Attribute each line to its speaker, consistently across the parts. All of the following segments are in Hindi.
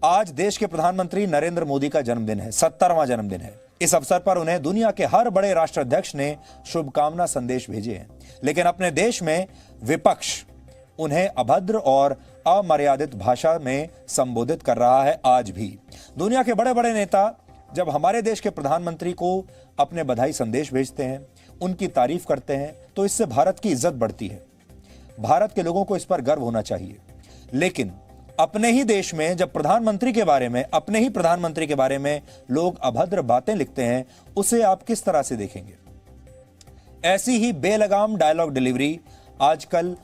Speaker 1: आज देश के प्रधानमंत्री नरेंद्र मोदी का जन्मदिन है, 70वां जन्मदिन है। इस अवसर पर उन्हें दुनिया के हर बड़े राष्ट्राध्यक्ष ने शुभकामना संदेश भेजे हैं, लेकिन अपने देश में विपक्ष उन्हें अभद्र और अमर्यादित भाषा में संबोधित कर रहा है। आज भी दुनिया के बड़े बड़े नेता जब हमारे देश के प्रधानमंत्री को अपने बधाई संदेश भेजते हैं, उनकी तारीफ करते हैं, तो इससे भारत की इज्जत बढ़ती है। भारत के लोगों को इस पर गर्व होना चाहिए। लेकिन अपने ही देश में जब प्रधानमंत्री के बारे में, अपने ही प्रधानमंत्री के बारे में लोग अभद्र बातें लिखते हैं, उसे आप किस तरह से देखेंगे? ऐसी ही बेलगाम डायलॉग डिलीवरी आजकल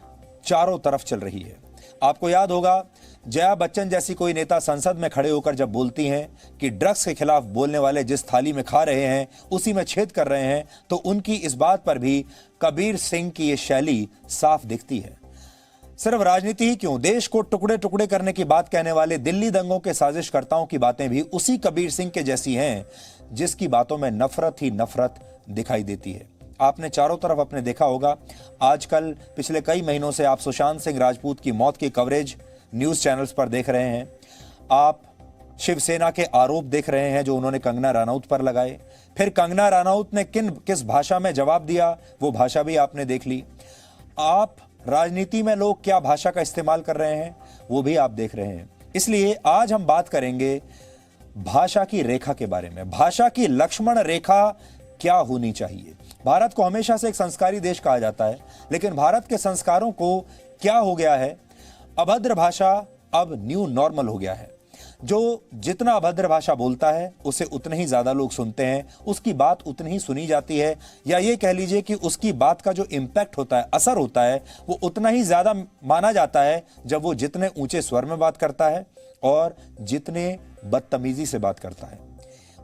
Speaker 1: चारों तरफ चल रही है। आपको याद होगा, जया बच्चन जैसी कोई नेता संसद में खड़े होकर जब बोलती हैं कि ड्रग्स के खिलाफ बोलने वाले जिस थाली में खा रहे हैं उसी में छेद कर रहे हैं, तो उनकी इस बात पर भी कबीर सिंह की ये शैली साफ दिखती है। सिर्फ राजनीति ही क्यों, देश को टुकड़े टुकड़े करने की बात कहने वाले दिल्ली दंगों के साजिशकर्ताओं की बातें भी उसी कबीर सिंह के जैसी हैं, जिसकी बातों में नफरत ही नफरत दिखाई देती है। आपने चारों तरफ अपने देखा होगा, आजकल पिछले कई महीनों से आप सुशांत सिंह राजपूत की मौत की कवरेज न्यूज चैनल्स पर देख रहे हैं। आप शिवसेना के आरोप देख रहे हैं जो उन्होंने कंगना रनौत पर लगाए। फिर कंगना रनौत ने किस भाषा में जवाब दिया, वो भाषा भी आपने देख ली। आप राजनीति में लोग क्या भाषा का इस्तेमाल कर रहे हैं, वो भी आप देख रहे हैं। इसलिए आज हम बात करेंगे भाषा की रेखा के बारे में। भाषा की लक्ष्मण रेखा क्या होनी चाहिए? भारत को हमेशा से एक संस्कारी देश कहा जाता है, लेकिन भारत के संस्कारों को क्या हो गया है? अभद्र भाषा अब न्यू नॉर्मल हो गया है। जो जितना अभद्र भाषा बोलता है उसे उतने ही ज्यादा लोग सुनते हैं, उसकी बात उतनी ही सुनी जाती है, या ये कह लीजिए कि उसकी बात का जो इम्पैक्ट होता है, असर होता है, वो उतना ही ज्यादा माना जाता है जब वो जितने ऊंचे स्वर में बात करता है और जितने बदतमीजी से बात करता है।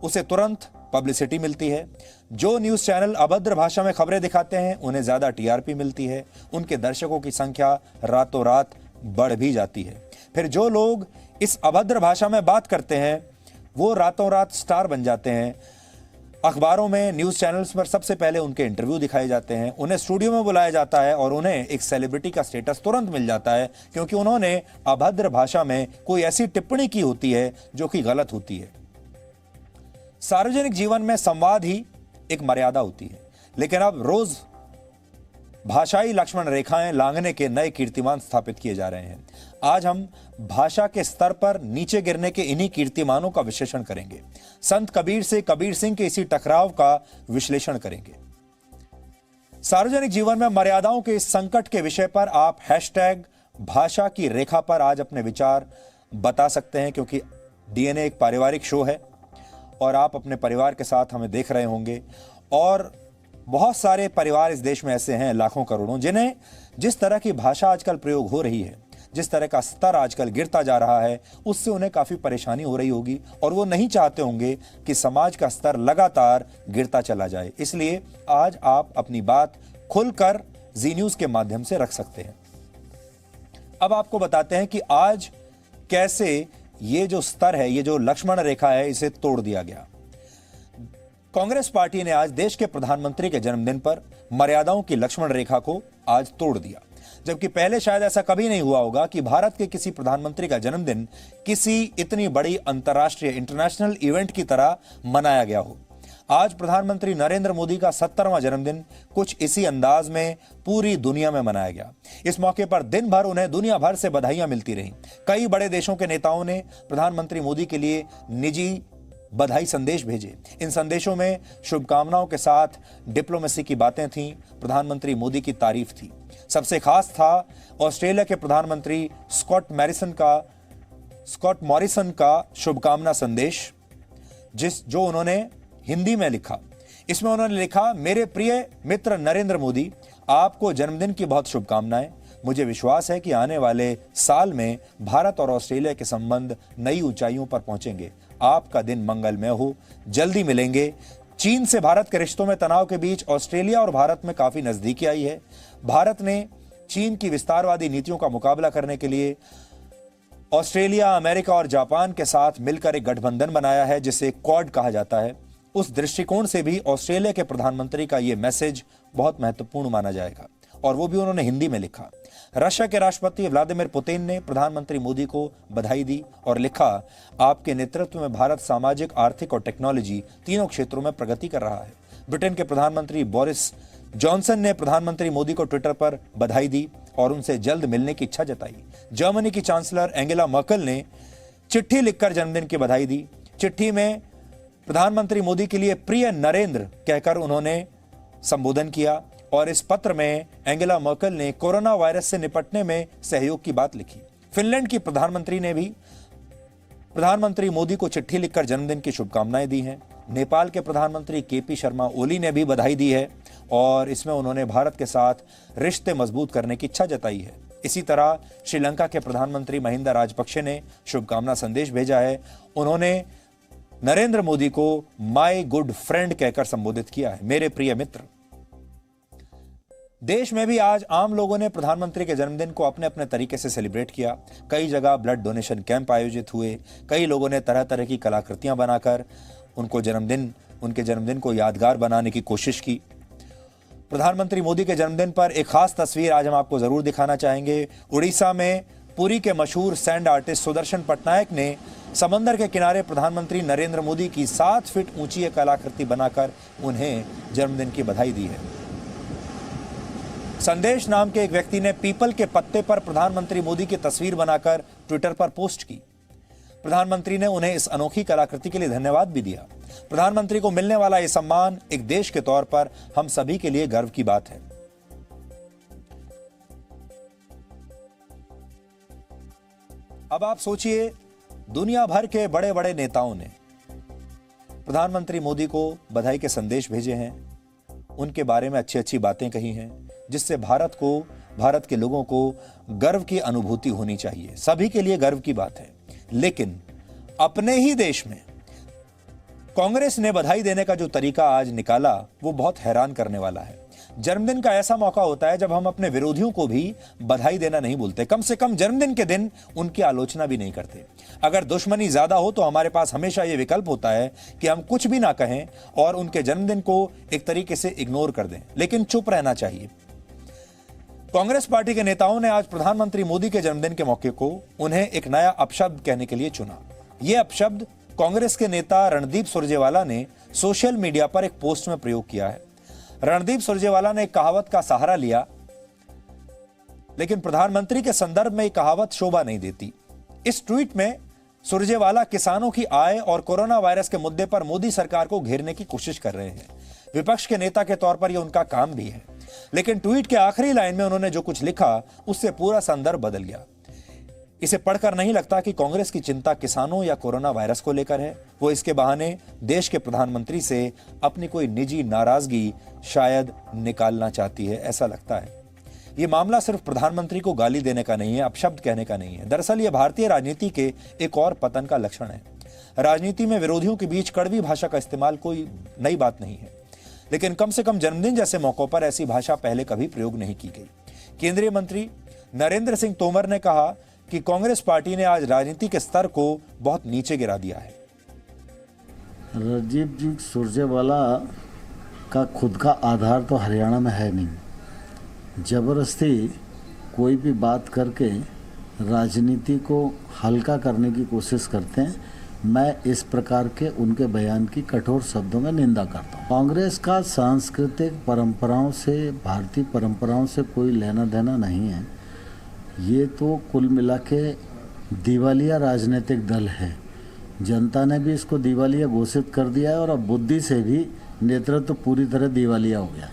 Speaker 1: उसे तुरंत पब्लिसिटी मिलती है। जो न्यूज़ चैनल अभद्र भाषा में खबरें दिखाते हैं उन्हें ज़्यादा टीआरपी मिलती है, उनके दर्शकों की संख्या रातों रात बढ़ भी जाती है। फिर जो लोग इस अभद्र भाषा में बात करते हैं वो रातों रात स्टार बन जाते हैं। अखबारों में, न्यूज़ चैनल्स पर सबसे पहले उनके इंटरव्यू दिखाए जाते हैं, उन्हें स्टूडियो में बुलाया जाता है और उन्हें एक सेलिब्रिटी का स्टेटस तुरंत मिल जाता है, क्योंकि उन्होंने अभद्र भाषा में कोई ऐसी टिप्पणी की होती है जो कि गलत होती है। सार्वजनिक जीवन में संवाद ही एक मर्यादा होती है, लेकिन अब रोज भाषाई लक्ष्मण रेखाएं लांघने के नए कीर्तिमान स्थापित किए जा रहे हैं। आज हम भाषा के स्तर पर नीचे गिरने के इन्हीं कीर्तिमानों का विश्लेषण करेंगे। संत कबीर से कबीर सिंह के इसी टकराव का विश्लेषण करेंगे। सार्वजनिक जीवन में मर्यादाओं के इस संकट के विषय पर आप हैशटैग भाषा की रेखा पर आज अपने विचार बता सकते हैं, क्योंकि डीएनए एक पारिवारिक शो है और आप अपने परिवार के साथ हमें देख रहे होंगे। और बहुत सारे परिवार इस देश में ऐसे हैं, लाखों करोड़ों, जिन्हें जिस तरह की भाषा आजकल प्रयोग हो रही है, जिस तरह का स्तर आजकल गिरता जा रहा है, उससे उन्हें काफ़ी परेशानी हो रही होगी और वो नहीं चाहते होंगे कि समाज का स्तर लगातार गिरता चला जाए। इसलिए आज आप अपनी बात खुलकर जी न्यूज़ के माध्यम से रख सकते हैं। अब आपको बताते हैं कि आज कैसे ये जो स्तर है, ये जो लक्ष्मण रेखा है, इसे तोड़ दिया गया। कांग्रेस पार्टी ने आज देश के प्रधानमंत्री के जन्मदिन पर मर्यादाओं की लक्ष्मण रेखा को आज तोड़ दिया, जबकि पहले शायद ऐसा कभी नहीं हुआ होगा कि भारत के किसी प्रधानमंत्री का जन्मदिन किसी इतनी बड़ी अंतर्राष्ट्रीय इंटरनेशनल इवेंट की तरह मनाया गया हो। आज प्रधानमंत्री नरेंद्र मोदी का 70वां जन्मदिन कुछ इसी अंदाज में पूरी दुनिया में मनाया गया। इस मौके पर दिन भर उन्हें दुनिया भर से बधाइयां मिलती रहीं। कई बड़े देशों के नेताओं ने प्रधानमंत्री मोदी के लिए निजी बधाई संदेश भेजे। इन संदेशों में शुभकामनाओं के साथ डिप्लोमेसी की बातें थीं, प्रधानमंत्री मोदी की तारीफ थी। सबसे खास था ऑस्ट्रेलिया के प्रधानमंत्री स्कॉट मॉरिसन का शुभकामना संदेश, जो उन्होंने हिंदी में लिखा। इसमें उन्होंने लिखा, मेरे प्रिय मित्र नरेंद्र मोदी, आपको जन्मदिन की बहुत शुभकामनाएं। मुझे विश्वास है कि आने वाले साल में भारत और ऑस्ट्रेलिया के संबंध नई ऊंचाइयों पर पहुंचेंगे। आपका दिन मंगलमय हो। जल्दी मिलेंगे। चीन से भारत के रिश्तों में तनाव के बीच ऑस्ट्रेलिया और भारत में काफी नजदीकी आई है। भारत ने चीन की विस्तारवादी नीतियों का मुकाबला करने के लिए ऑस्ट्रेलिया, अमेरिका और जापान के साथ मिलकर एक गठबंधन बनाया है, जिसे क्वाड कहा जाता है। उस दृष्टिकोण से भी ऑस्ट्रेलिया के प्रधानमंत्री का यह मैसेज बहुत महत्वपूर्ण माना जाएगा। और वो भी उन्होंने हिंदी में लिखा। रशिया के राष्ट्रपति व्लादिमीर पुतिन ने प्रधानमंत्री मोदी को बधाई दी और लिखा, आपके नेतृत्व में भारत सामाजिक, आर्थिक और टेक्नोलॉजी तीनों क्षेत्रों में प्रगति कर रहा है। ब्रिटेन के प्रधानमंत्री बोरिस जॉनसन ने प्रधानमंत्री मोदी को ट्विटर पर बधाई दी और उनसे जल्द मिलने की इच्छा जताई। जर्मनी की चांसलर एंगेला मर्केल ने चिट्ठी लिखकर जन्मदिन की बधाई दी। चिट्ठी में प्रधानमंत्री मोदी के लिए प्रिय नरेंद्र कहकर उन्होंने संबोधन किया और इस पत्र में एंगेला मर्केल ने कोरोना वायरस से निपटने में सहयोग की बात लिखी। फिनलैंड की प्रधानमंत्री ने भी प्रधानमंत्री मोदी को चिट्ठी लिखकर जन्मदिन की शुभकामनाएं दी हैं। नेपाल के प्रधानमंत्री केपी शर्मा ओली ने भी बधाई दी है और इसमें उन्होंने भारत के साथ रिश्ते मजबूत करने की इच्छा जताई है। इसी तरह श्रीलंका के प्रधानमंत्री महिंदा राजपक्षे ने शुभकामना संदेश भेजा है। उन्होंने नरेंद्र मोदी को माय गुड फ्रेंड कहकर संबोधित किया है, मेरे प्रिय मित्र। देश में भी आज आम लोगों ने प्रधानमंत्री के जन्मदिन को अपने अपने तरीके से सेलिब्रेट किया। कई जगह ब्लड डोनेशन कैंप आयोजित हुए। कई लोगों ने तरह तरह की कलाकृतियां बनाकर उनके जन्मदिन को यादगार बनाने की कोशिश की। प्रधानमंत्री मोदी के जन्मदिन पर एक खास तस्वीर आज हम आपको जरूर दिखाना चाहेंगे। उड़ीसा में पुरी के मशहूर सैंड आर्टिस्ट सुदर्शन पटनायक ने समंदर के किनारे प्रधानमंत्री नरेंद्र मोदी की 7 फीट ऊंची एक कलाकृति बनाकर उन्हें जन्मदिन की बधाई दी है। संदेश नाम के एक व्यक्ति ने पीपल के पत्ते पर प्रधानमंत्री मोदी की तस्वीर बनाकर ट्विटर पर पोस्ट की। प्रधानमंत्री ने उन्हें इस अनोखी कलाकृति के लिए धन्यवाद भी दिया। प्रधानमंत्री को मिलने वाला यह सम्मान एक देश के तौर पर हम सभी के लिए गर्व की बात है। अब आप सोचिए, दुनिया भर के बड़े बड़े नेताओं ने प्रधानमंत्री मोदी को बधाई के संदेश भेजे हैं, उनके बारे में अच्छी अच्छी बातें कही हैं, जिससे भारत के लोगों को गर्व की अनुभूति होनी चाहिए। सभी के लिए गर्व की बात है। लेकिन अपने ही देश में कांग्रेस ने बधाई देने का जो तरीका आज निकाला वो बहुत हैरान करने वाला है। जन्मदिन का ऐसा मौका होता है जब हम अपने विरोधियों को भी बधाई देना नहीं भूलते। कम से कम जन्मदिन के दिन उनकी आलोचना भी नहीं करते। अगर दुश्मनी ज्यादा हो तो हमारे पास हमेशा यह विकल्प होता है कि हम कुछ भी ना कहें और उनके जन्मदिन को एक तरीके से इग्नोर कर दें, लेकिन चुप रहना चाहिए। कांग्रेस पार्टी के नेताओं ने आज प्रधानमंत्री मोदी के जन्मदिन के मौके को उन्हें एक नया अपशब्द कहने के लिए चुना। यह अपशब्द कांग्रेस के नेता रणदीप सुरजेवाला ने सोशल मीडिया पर एक पोस्ट में प्रयोग किया है। रणदीप सुरजेवाला ने एक कहावत का सहारा लिया, लेकिन प्रधानमंत्री के संदर्भ में यह कहावत शोभा नहीं देती। इस ट्वीट में सुरजेवाला किसानों की आय और कोरोना वायरस के मुद्दे पर मोदी सरकार को घेरने की कोशिश कर रहे हैं। विपक्ष के नेता के तौर पर यह उनका काम भी है, लेकिन ट्वीट के आखिरी लाइन में उन्होंने जो कुछ लिखा उससे पूरा संदर्भ बदल गया। इसे पढ़कर नहीं लगता कि कांग्रेस की चिंता किसानों या कोरोना वायरस को लेकर है। वो इसके बहाने देश के प्रधानमंत्री से अपनी कोई निजी नाराजगी शायद निकालना चाहती है, ऐसा लगता है। ये मामला सिर्फ प्रधानमंत्री को गाली देने का नहीं है, अपशब्द कहने का नहीं है। दरअसल ये भारतीय राजनीति के एक और पतन का लक्षण है। राजनीति में विरोधियों के बीच कड़वी भाषा का इस्तेमाल कोई नई बात नहीं है, लेकिन कम से कम जन्मदिन जैसे मौकों पर ऐसी भाषा पहले कभी प्रयोग नहीं की गई। केंद्रीय मंत्री नरेंद्र सिंह तोमर ने कहा कि कांग्रेस पार्टी ने आज राजनीति के स्तर को बहुत नीचे गिरा दिया है।
Speaker 2: रणदीप जी सुरजेवाला का खुद का आधार तो हरियाणा में है नहीं। जबरदस्ती कोई भी बात करके राजनीति को हल्का करने की कोशिश करते हैं। मैं इस प्रकार के उनके बयान की कठोर शब्दों में निंदा करता हूँ। कांग्रेस का सांस्कृतिक परंपराओं से, भारतीय परंपराओं से कोई लेना देना नहीं है। ये तो कुल मिला के दिवालिया राजनीतिक दल है। जनता ने भी इसको दिवालिया घोषित कर दिया है और अब बुद्धि से भी नेतृत्व पूरी तरह दिवालिया हो गया।